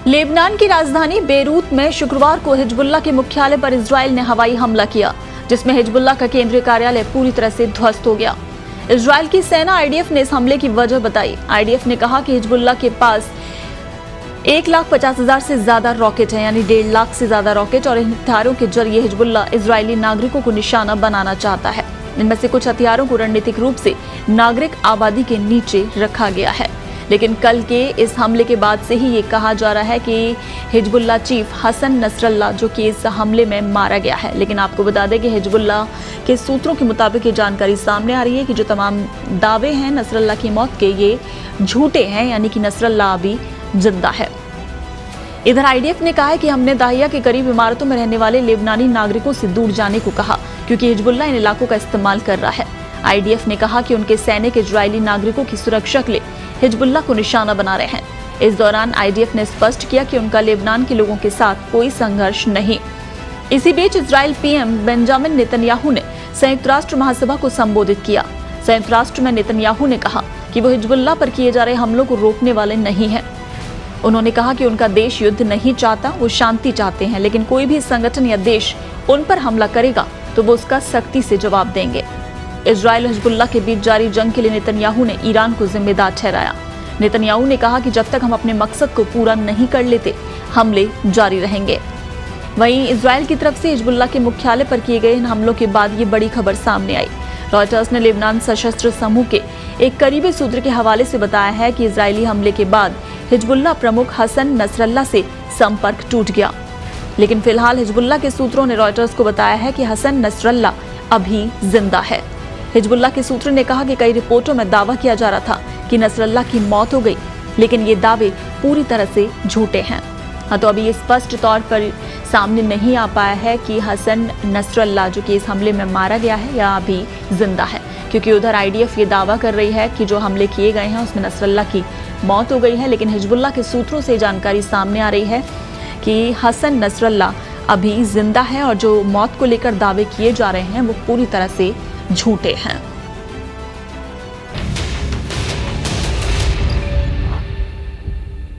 Lebanon की राजधानी Beirut में शुक्रवार को हिजबुल्लाह के मुख्यालय पर इजराइल ने हवाई हमला किया, जिसमें हिजबुल्लाह का केंद्रीय कार्यालय पूरी तरह से ध्वस्त हो गया। इजराइल की सेना आईडीएफ ने इस हमले की वजह बताई। आईडीएफ ने कहा कि हिजबुल्लाह के पास 1,50,000 से ज्यादा रॉकेट हैं, यानी 1.5 लाख से ज्यादा रॉकेट, और इन हथियारों के जरिए हिजबुल्लाह इजरायली नागरिकों को निशाना बनाना चाहता है। इनमें से कुछ हथियारों को रणनीतिक रूप से नागरिक आबादी के नीचे रखा गया है, लेकिन कल के इस हमले के बाद से ही ये कहा जा रहा है कि हिजबुल्लाह चीफ हसन नसरल्ला जो कि इस हमले में मारा गया है। लेकिन आपको बता दें कि हिजबुल्लाह के सूत्रों के मुताबिक ये जानकारी सामने आ रही है कि जो तमाम दावे हैं नसरल्ला की मौत के, ये झूठे हैं, यानी कि नसरल्ला अभी जिंदा है। इधर आईडीएफ ने कहा है कि हमने दाहिया के करीब इमारतों में रहने वाले लेबनानी नागरिकों से दूर जाने को कहा, क्योंकि हिजबुल्लाह इन इलाकों का इस्तेमाल कर रहा है। आईडीएफ ने कहा कि उनके सैनिक इजरायली नागरिकों की सुरक्षा के लिए हिजबुल्लाह को निशाना बना रहे हैं। इस दौरान आईडीएफ ने स्पष्ट किया कि उनका लेबनान के लोगों के साथ कोई संघर्ष नहीं। इसी बीच इजरायल पीएम बेंजामिन नेतन्याहू ने संयुक्त राष्ट्र महासभा को संबोधित किया। संयुक्त राष्ट्र में नेतन्याहू ने कहा कि वो हिजबुल्लाह पर किए जा रहे हमलों को रोकने वाले नहीं हैं। उन्होंने कहा कि उनका देश युद्ध नहीं चाहता, वो शांति चाहते हैं, लेकिन कोई भी संगठन या देश उन पर हमला करेगा तो वो उसका सख्ती से जवाब देंगे। इजरायल और हिजबुल्लाह के बीच जारी जंग के लिए नेतन्याहू ने ईरान को जिम्मेदार ठहराया। नेतन्याहू ने कहा कि जब तक हम अपने मकसद को पूरा नहीं कर लेते, हमले जारी रहेंगे। वहीं इजरायल की तरफ से हिजबुल्लाह के मुख्यालय पर किए गए इन हमलों के बाद ये बड़ी खबर सामने आई। रॉयटर्स ने लेबनान सशस्त्र समूह के एक करीबी सूत्र के हवाले से बताया है कि इजरायली हमले के बाद हिजबुल्लाह प्रमुख हसन नसरल्ला से संपर्क टूट गया। लेकिन फिलहाल हिजबुल्लाह के सूत्रों ने रॉयटर्स को बताया है कि हसन नसरल्ला अभी जिंदा है। हिजबुल्लाह के सूत्र ने कहा कि कई रिपोर्टों में दावा किया जा रहा था कि नसरल्ला की मौत हो गई, लेकिन ये दावे पूरी तरह से झूठे हैं। हाँ, तो अभी ये स्पष्ट तौर पर सामने नहीं आ पाया है कि हसन नसरल्ला जो कि इस हमले में मारा गया है या अभी जिंदा है, क्योंकि उधर आईडीएफ ये दावा कर रही है कि जो हमले किए गए हैं उसमें नसरल्ला की मौत हो गई है, लेकिन हिजबुल्लाह के सूत्रों से जानकारी सामने आ रही है कि हसन नसरल्ला अभी जिंदा है और जो मौत को लेकर दावे किए जा रहे हैं वो पूरी तरह से झूठे हैं।